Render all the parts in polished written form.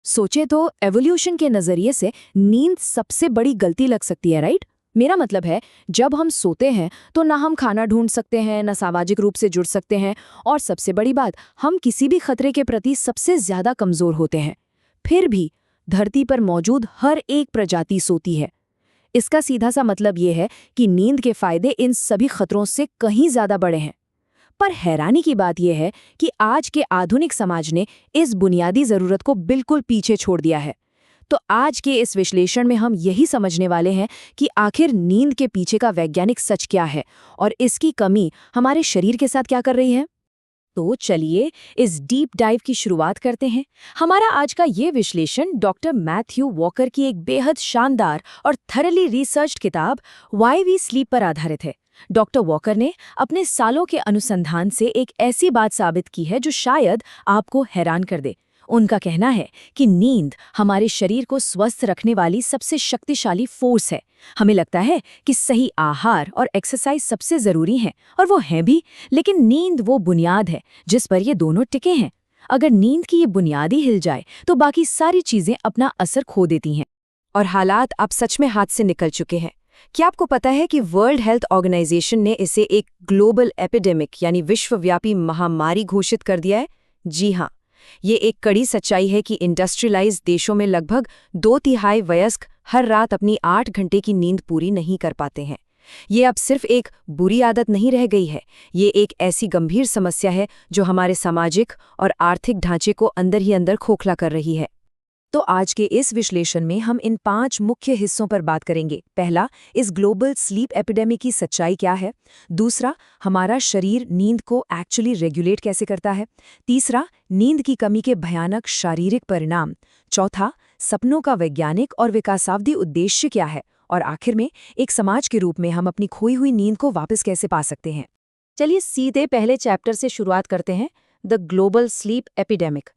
सोचे तो एवोल्यूशन के नजरिए से नींद सबसे बड़ी गलती लग सकती है, राइट? मेरा मतलब है, जब हम सोते हैं तो ना हम खाना ढूंढ सकते हैं, ना सामाजिक रूप से जुड़ सकते हैं, और सबसे बड़ी बात, हम किसी भी खतरे के प्रति सबसे ज्यादा कमजोर होते हैं। फिर भी धरती पर मौजूद हर एक प्रजाति सोती है। इसका सीधा सा मतलब ये है कि नींद के फायदे इन सभी खतरों से कहीं ज्यादा बड़े हैं। पर हैरानी की बात यह है कि आज के आधुनिक समाज ने इस बुनियादी जरूरत को बिल्कुल पीछे छोड़ दिया है। तो आज के इस विश्लेषण में हम यही समझने वाले हैं कि आखिर नींद के पीछे का वैज्ञानिक सच क्या है और इसकी कमी हमारे शरीर के साथ क्या कर रही है। तो चलिए इस डीप डाइव की शुरुआत करते हैं। हमारा आज का ये विश्लेषण डॉक्टर मैथ्यू वॉकर की एक बेहद शानदार और थरली रिसर्च्ड किताब व्हाई वी स्लीप पर आधारित है। डॉक्टर वॉकर ने अपने सालों के अनुसंधान से एक ऐसी बात साबित की है जो शायद आपको हैरान कर दे। उनका कहना है कि नींद हमारे शरीर को स्वस्थ रखने वाली सबसे शक्तिशाली फोर्स है। हमें लगता है कि सही आहार और एक्सरसाइज सबसे जरूरी हैं, और वो हैं भी, लेकिन नींद वो बुनियाद है जिस पर ये दोनों टिके हैं। अगर नींद की ये बुनियाद ही हिल जाए तो बाकी सारी चीजें अपना असर खो देती हैं। और हालात अब सच में हाथ से निकल चुके हैं। क्या आपको पता है कि वर्ल्ड हेल्थ ऑर्गेनाइजेशन ने इसे एक ग्लोबल एपिडेमिक यानी विश्वव्यापी महामारी घोषित कर दिया है? जी हाँ, ये एक कड़ी सच्चाई है कि इंडस्ट्रियलाइज्ड देशों में लगभग 2/3 वयस्क हर रात अपनी 8 घंटे की नींद पूरी नहीं कर पाते हैं। ये अब सिर्फ एक बुरी आदत नहीं रह गई है, ये एक ऐसी गंभीर समस्या है जो हमारे सामाजिक और आर्थिक ढांचे को अंदर ही अंदर खोखला कर रही है। तो आज के इस विश्लेषण में हम इन 5 मुख्य हिस्सों पर बात करेंगे। पहला, इस ग्लोबल स्लीप एपिडेमिक की सच्चाई क्या है। दूसरा, हमारा शरीर नींद को एक्चुअली रेगुलेट कैसे करता है। तीसरा, नींद की कमी के भयानक शारीरिक परिणाम। चौथा, सपनों का वैज्ञानिक और विकासावधि उद्देश्य क्या है। और आखिर में, एक समाज के रूप में हम अपनी खोई हुई नींद को वापस कैसे पा सकते हैं। चलिए सीधे पहले चैप्टर से शुरुआत करते हैं, द ग्लोबल स्लीप एपिडेमिक।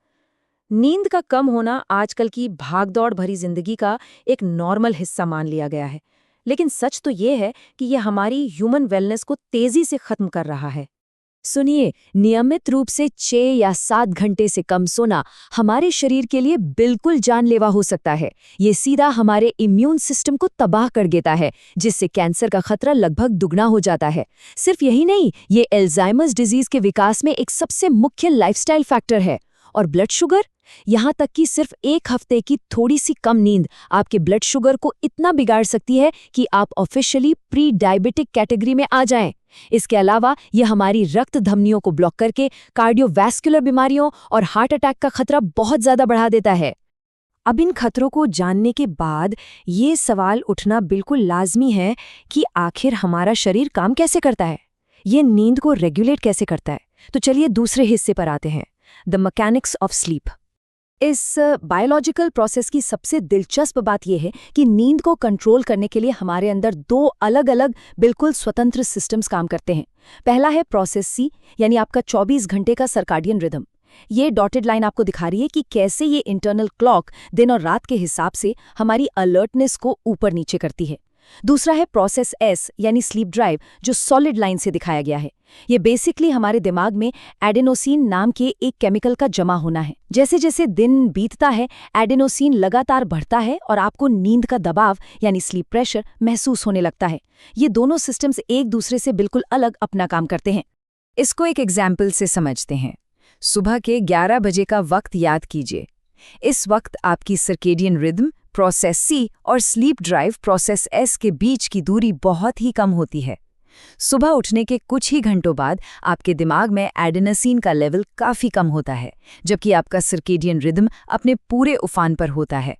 नींद का कम होना आजकल की भागदौड़ भरी जिंदगी का एक नॉर्मल हिस्सा मान लिया गया है, लेकिन सच तो ये है कि यह हमारी ह्यूमन वेलनेस को तेजी से खत्म कर रहा है। सुनिए, नियमित रूप से 6 या 7 घंटे से कम सोना हमारे शरीर के लिए बिल्कुल जानलेवा हो सकता है। ये सीधा हमारे इम्यून सिस्टम को तबाह कर देता है, जिससे कैंसर का खतरा लगभग दुगना हो जाता है। सिर्फ यही नहीं, ये एल्जाइमर्स डिजीज के विकास में एक सबसे मुख्य लाइफस्टाइल फैक्टर है। और ब्लड शुगर, यहाँ तक कि सिर्फ 1 हफ्ते की थोड़ी सी कम नींद आपके ब्लड शुगर को इतना बिगाड़ सकती है कि आप ऑफिशियली प्री डायबिटिक कैटेगरी में आ जाएं। इसके अलावा यह हमारी रक्त धमनियों को ब्लॉक करके कार्डियोवैस्कुलर बीमारियों और हार्ट अटैक का खतरा बहुत ज्यादा बढ़ा देता है। अब इन खतरों को जानने के बाद ये सवाल उठना बिल्कुल लाजमी है कि आखिर हमारा शरीर काम कैसे करता है, ये नींद को रेगुलेट कैसे करता है। तो चलिए दूसरे हिस्से पर आते हैं, द मैकेनिक्स ऑफ स्लीप। इस बायोलॉजिकल प्रोसेस की सबसे दिलचस्प बात यह है कि नींद को कंट्रोल करने के लिए हमारे अंदर 2 अलग-अलग बिल्कुल स्वतंत्र सिस्टम्स काम करते हैं। पहला है प्रोसेस सी, यानी आपका 24 घंटे का सर्काडियन रिदम। ये डॉटेड लाइन आपको दिखा रही है कि कैसे ये इंटरनल क्लॉक दिन और रात के हिसाब से हमारी अलर्टनेस को ऊपर नीचे करती है। दूसरा है प्रोसेस एस, यानी स्लीप ड्राइव, जो सॉलिड लाइन से दिखाया गया है। ये बेसिकली हमारे दिमाग में एडेनोसिन नाम के एक केमिकल का जमा होना है। जैसे जैसे दिन बीतता है, एडेनोसिन लगातार बढ़ता है और आपको नींद का दबाव यानी स्लीप प्रेशर महसूस होने लगता है। ये दोनों सिस्टम्स एक दूसरे से बिल्कुल अलग अपना काम करते हैं। इसको एक एग्जाम्पल से समझते हैं। सुबह के 11 बजे का वक्त याद कीजिए। इस वक्त आपकी सर्केडियन रिदम प्रोसेस सी और स्लीप ड्राइव प्रोसेस एस के बीच की दूरी बहुत ही कम होती है। सुबह उठने के कुछ ही घंटों बाद आपके दिमाग में एडेनोसिन का लेवल काफ़ी कम होता है, जबकि आपका सर्केडियन रिदम अपने पूरे उफान पर होता है।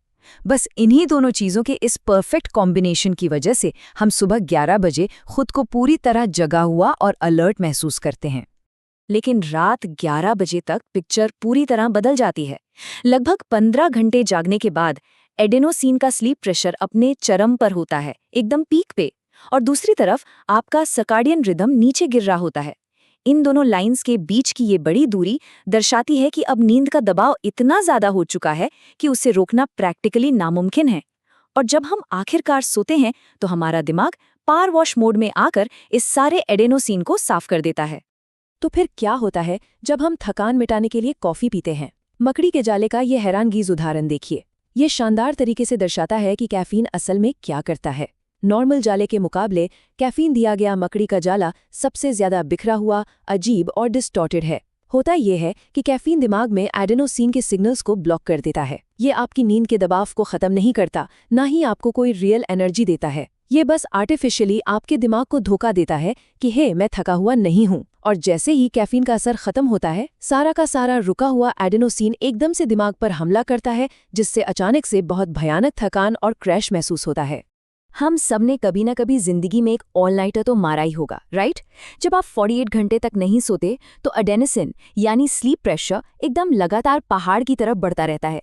बस इन्हीं दोनों चीज़ों के इस परफेक्ट कॉम्बिनेशन की वजह से हम सुबह 11 बजे खुद को पूरी तरह जगा हुआ और अलर्ट महसूस करते हैं। लेकिन रात 11 बजे तक पिक्चर पूरी तरह बदल जाती है। लगभग 15 घंटे जागने के बाद एडेनोसिन का स्लीप प्रेशर अपने चरम पर होता है, एकदम पीक पे, और दूसरी तरफ आपका सर्काडियन रिदम नीचे गिर रहा होता है। इन दोनों लाइंस के बीच की ये बड़ी दूरी दर्शाती है कि अब नींद का दबाव इतना ज्यादा हो चुका है कि उसे रोकना प्रैक्टिकली नामुमकिन है। और जब हम आखिरकार सोते हैं तो हमारा दिमाग पावर वॉश मोड में आकर इस सारे एडेनोसिन को साफ कर देता है। तो फिर क्या होता है जब हम थकान मिटाने के लिए कॉफी पीते हैं? मकड़ी के जाले का ये हैरानगेज उदाहरण देखिए। ये शानदार तरीके से दर्शाता है कि कैफीन असल में क्या करता है। नॉर्मल जाले के मुकाबले कैफीन दिया गया मकड़ी का जाला सबसे ज्यादा बिखरा हुआ, अजीब और डिस्टॉर्टेड है। होता यह है कि कैफीन दिमाग में एडेनोसिन के सिग्नल्स को ब्लॉक कर देता है। ये आपकी नींद के दबाव को खत्म नहीं करता, ना ही आपको कोई रियल एनर्जी देता है। ये बस आर्टिफिशियली आपके दिमाग को धोखा देता है कि हे, मैं थका हुआ नहीं हूँ। और जैसे ही कैफीन का असर खत्म होता है, सारा का सारा रुका हुआ एडेनोसिन एकदम से दिमाग पर हमला करता है, जिससे अचानक से बहुत भयानक थकान और क्रैश महसूस होता है। हम सब ने कभी ना कभी जिंदगी में एक ऑल नाइटर तो मारा ही होगा, राइट? जब आप 48 घंटे तक नहीं सोते तो एडेनोसिन यानी स्लीप प्रेशर एकदम लगातार पहाड़ की तरफ बढ़ता रहता है।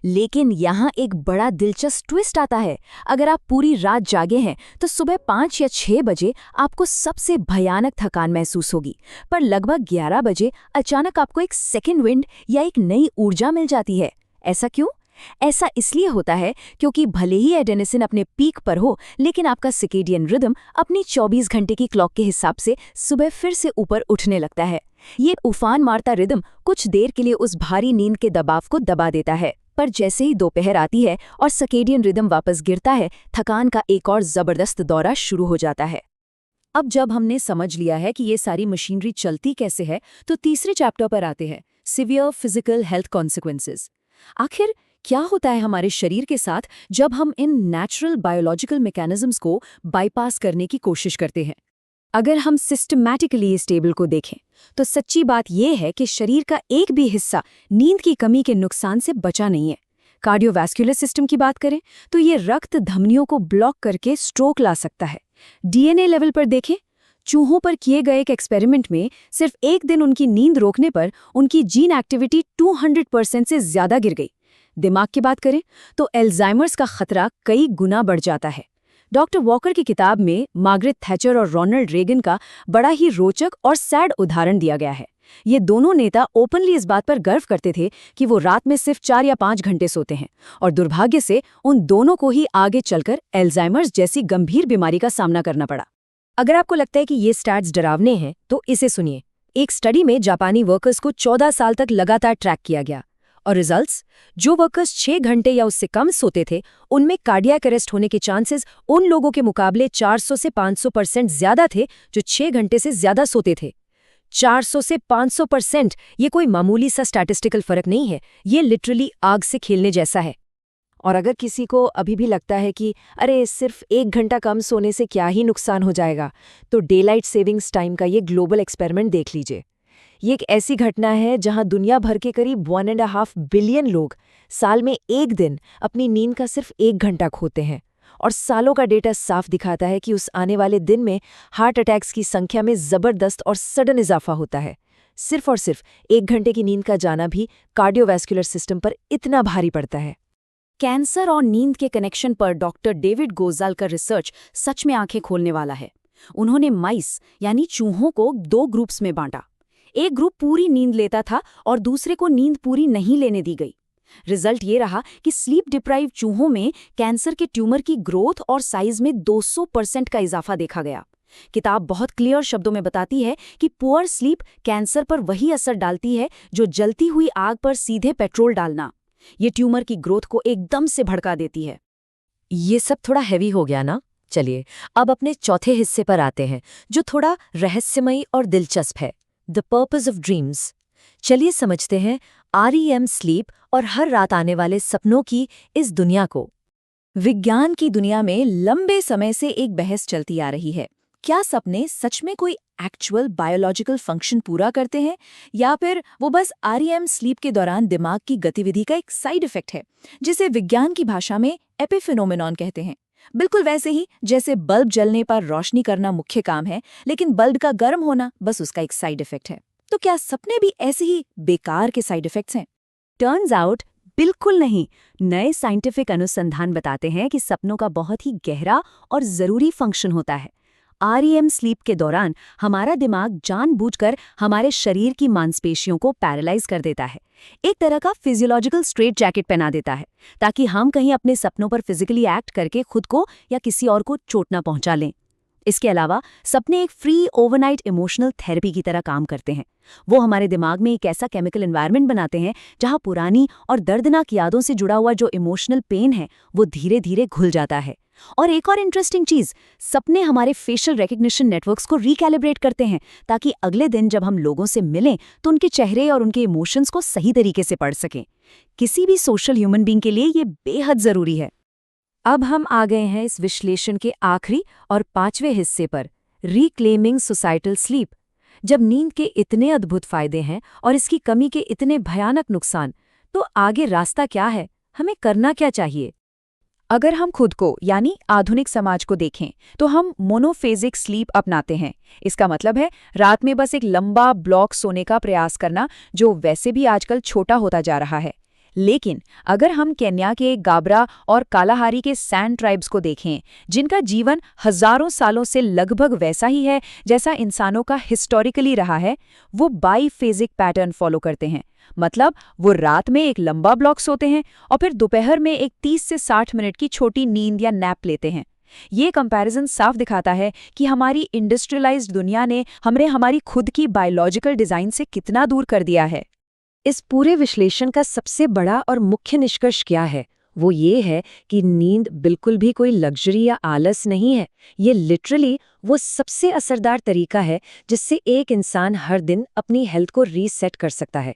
लेकिन यहाँ एक बड़ा दिलचस्प ट्विस्ट आता है। अगर आप पूरी रात जागे हैं तो सुबह 5 या 6 बजे आपको सबसे भयानक थकान महसूस होगी, पर लगभग 11 बजे अचानक आपको एक सेकेंड विंड या एक नई ऊर्जा मिल जाती है। ऐसा क्यों? ऐसा इसलिए होता है क्योंकि भले ही एडेनोसिन अपने पीक पर हो, लेकिन आपका सर्केडियन रिदम अपनी 24 घंटे की क्लॉक के हिसाब से सुबह फिर से ऊपर उठने लगता है। ये उफान मारता रिदम कुछ देर के लिए उस भारी नींद के दबाव को दबा देता है, पर जैसे ही दोपहर आती है और सर्केडियन रिदम वापस गिरता है, थकान का एक और जबरदस्त दौरा शुरू हो जाता है। अब जब हमने समझ लिया है कि ये सारी मशीनरी चलती कैसे है, तो तीसरे चैप्टर पर आते हैं, सिवियर फिजिकल हेल्थ कॉन्सिक्वेंसेस। आखिर क्या होता है हमारे शरीर के साथ जब हम इन नेचुरल बायोलॉजिकल मैकेनिज्म्स को बाईपास करने की कोशिश करते हैं? अगर हम सिस्टमैटिकली इस टेबल को देखें तो सच्ची बात यह है कि शरीर का एक भी हिस्सा नींद की कमी के नुकसान से बचा नहीं है। कार्डियोवैस्कुलर सिस्टम की बात करें तो ये रक्त धमनियों को ब्लॉक करके स्ट्रोक ला सकता है। डीएनए लेवल पर देखें, चूहों पर किए गए एक एक्सपेरिमेंट में सिर्फ एक दिन उनकी नींद रोकने पर उनकी जीन एक्टिविटी 200% से ज्यादा गिर गई। दिमाग की बात करें तो एल्जाइमर्स का खतरा कई गुना बढ़ जाता है। डॉक्टर वॉकर की किताब में मार्गरेट थैचर और रोनाल्ड रेगन का बड़ा ही रोचक और सैड उदाहरण दिया गया है। ये दोनों नेता ओपनली इस बात पर गर्व करते थे कि वो रात में सिर्फ 4 या 5 घंटे सोते हैं, और दुर्भाग्य से उन दोनों को ही आगे चलकर एल्जाइमर्स जैसी गंभीर बीमारी का सामना करना पड़ा। अगर आपको लगता है कि ये स्टैट्स डरावने हैं तो इसे सुनिए। एक स्टडी में जापानी वर्कर्स को 14 साल तक लगातार ट्रैक किया गया, और रिजल्ट्स, जो वर्कर्स 6 घंटे या उससे कम सोते थे उनमें कार्डियक अरेस्ट होने के चांसेस उन लोगों के मुकाबले 400 से 500% ज्यादा थे जो 6 घंटे से ज्यादा सोते थे। 400 से 500%! ये कोई मामूली सा स्टैटिस्टिकल फर्क नहीं है, ये लिटरली आग से खेलने जैसा है। और अगर किसी को अभी भी लगता है कि अरे सिर्फ 1 घंटा कम सोने से क्या ही नुकसान हो जाएगा, तो डेलाइट सेविंग्स टाइम का ये ग्लोबल एक्सपेरिमेंट देख लीजिए। ये एक ऐसी घटना है जहां दुनिया भर के करीब 1.5 बिलियन लोग साल में एक दिन अपनी नींद का सिर्फ 1 घंटा खोते हैं, और सालों का डेटा साफ दिखाता है कि उस आने वाले दिन में हार्ट अटैक्स की संख्या में जबरदस्त और सडन इजाफा होता है। सिर्फ और सिर्फ 1 घंटे की नींद का जाना भी कार्डियोवैस्कुलर सिस्टम पर इतना भारी पड़ता है। कैंसर और नींद के कनेक्शन पर डॉक्टर डेविड गोजाल का रिसर्च सच में आंखें खोलने वाला है। उन्होंने माइस यानी चूहों को 2 ग्रुप्स में बांटा। एक ग्रुप पूरी नींद लेता था और दूसरे को नींद पूरी नहीं लेने दी गई। रिजल्ट ये रहा कि स्लीप डिप्राइव चूहों में कैंसर के ट्यूमर की ग्रोथ और साइज में 200% का इजाफा देखा गया। किताब बहुत क्लियर शब्दों में बताती है कि पुअर स्लीप कैंसर पर वही असर डालती है जो जलती हुई आग पर सीधे पेट्रोल डालना। ये ट्यूमर की ग्रोथ को एकदम से भड़का देती है। ये सब थोड़ा हैवी हो गया ना? चलिए अब अपने चौथे हिस्से पर आते हैं, जो थोड़ा रहस्यमयी और दिलचस्प है, द पर्पस ऑफ ड्रीम्स। चलिए समझते हैं REM स्लीप और हर रात आने वाले सपनों की इस दुनिया को। विज्ञान की दुनिया में लंबे समय से एक बहस चलती आ रही है, क्या सपने सच में कोई एक्चुअल बायोलॉजिकल फंक्शन पूरा करते हैं, या फिर वो बस REM स्लीप के दौरान दिमाग की गतिविधि का एक साइड इफेक्ट है, जिसे विज्ञान की भाषा में एपिफेनोमेनॉन कहते हैं। बिल्कुल वैसे ही जैसे बल्ब जलने पर रोशनी करना मुख्य काम है, लेकिन बल्ब का गर्म होना बस उसका एक साइड इफेक्ट है। तो क्या सपने भी ऐसे ही बेकार के साइड इफेक्ट्स हैं? टर्न्स आउट बिल्कुल नहीं। नए साइंटिफिक अनुसंधान बताते हैं कि सपनों का बहुत ही गहरा और जरूरी फंक्शन होता है। REM स्लीप के दौरान हमारा दिमाग जानबूझकर हमारे शरीर की मांसपेशियों को पैरालाइज कर देता है, एक तरह का फिजियोलॉजिकल स्ट्रेट जैकेट पहना देता है, ताकि हम कहीं अपने सपनों पर फिजिकली एक्ट करके खुद को या किसी और को चोट न पहुंचा लें। इसके अलावा सपने एक फ्री ओवरनाइट इमोशनल थेरेपी की तरह काम करते हैं। वो हमारे दिमाग में एक ऐसा केमिकल एनवायरनमेंट बनाते हैं जहां पुरानी और दर्दनाक यादों से जुड़ा हुआ जो इमोशनल पेन है वो धीरे धीरे घुल जाता है। और एक और इंटरेस्टिंग चीज, सपने हमारे फेशियल रिकग्निशन नेटवर्क्स को रिकैलिब्रेट करते हैं ताकि अगले दिन जब हम लोगों से मिलें तो उनके चेहरे और उनके इमोशंस को सही तरीके से पढ़ सकें। किसी भी सोशल ह्यूमन बीइंग के लिए ये बेहद जरूरी है। अब हम आ गए हैं इस विश्लेषण के आखिरी और 5वें हिस्से पर, रिक्लेमिंग सोसाइटल स्लीप। जब नींद के इतने अद्भुत फायदे हैं और इसकी कमी के इतने भयानक नुकसान, तो आगे रास्ता क्या है? हमें करना क्या चाहिए? अगर हम खुद को यानी आधुनिक समाज को देखें तो हम मोनोफेजिक स्लीप अपनाते हैं। इसका मतलब है रात में बस एक लंबा ब्लॉक सोने का प्रयास करना, जो वैसे भी आजकल छोटा होता जा रहा है। लेकिन अगर हम केन्या के गाबरा और कालाहारी के सैंड ट्राइब्स को देखें, जिनका जीवन हजारों सालों से लगभग वैसा ही है जैसा इंसानों का हिस्टोरिकली रहा है, वो बाईफेजिक पैटर्न फॉलो करते हैं। मतलब वो रात में एक लंबा ब्लॉक सोते हैं और फिर दोपहर में एक 30 से 60 मिनट की छोटी नींद या नैप लेते हैं। ये कंपैरिजन साफ दिखाता है कि हमारी इंडस्ट्रियलाइज्ड दुनिया ने हमें हमारी खुद की बायोलॉजिकल डिजाइन से कितना दूर कर दिया है। इस पूरे विश्लेषण का सबसे बड़ा और मुख्य निष्कर्ष क्या है? वो ये है कि नींद बिल्कुल भी कोई लग्जरी या आलस नहीं है। ये लिटरली वो सबसे असरदार तरीका है जिससे एक इंसान हर दिन अपनी हेल्थ को रीसेट कर सकता है।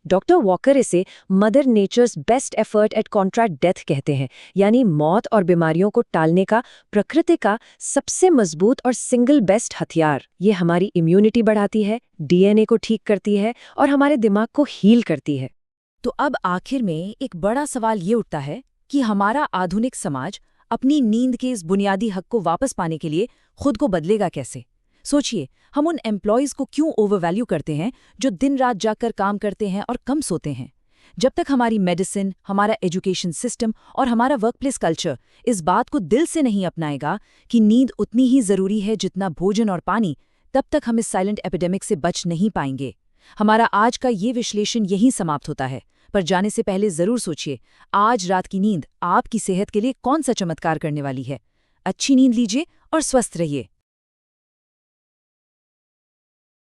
डॉक्टर वॉकर इसे mother nature's best effort at contract death कहते हैं, यानी मौत और बीमारियों को टालने का प्रकृति का सबसे मजबूत और सिंगल बेस्ट हथियार। ये हमारी इम्यूनिटी बढ़ाती है, डीएनए को ठीक करती है और हमारे दिमाग को हील करती है। तो अब आखिर में एक बड़ा सवाल ये उठता है कि हमारा आधुनिक समाज अपनी नींद के इस बुनियादी हक को वापस पाने के लिए खुद को बदलेगा कैसे? सोचिए, हम उन एम्प्लॉयज़ को क्यों ओवरवैल्यू करते हैं जो दिन रात जाकर काम करते हैं और कम सोते हैं? जब तक हमारी मेडिसिन, हमारा एजुकेशन सिस्टम और हमारा वर्कप्लेस कल्चर इस बात को दिल से नहीं अपनाएगा कि नींद उतनी ही जरूरी है जितना भोजन और पानी, तब तक हम इस साइलेंट एपिडेमिक से बच नहीं पाएंगे। हमारा आज का ये विश्लेषण यहीं समाप्त होता है, पर जाने से पहले जरूर सोचिए, आज रात की नींद आपकी सेहत के लिए कौन सा चमत्कार करने वाली है। अच्छी नींद लीजिए और स्वस्थ रहिए।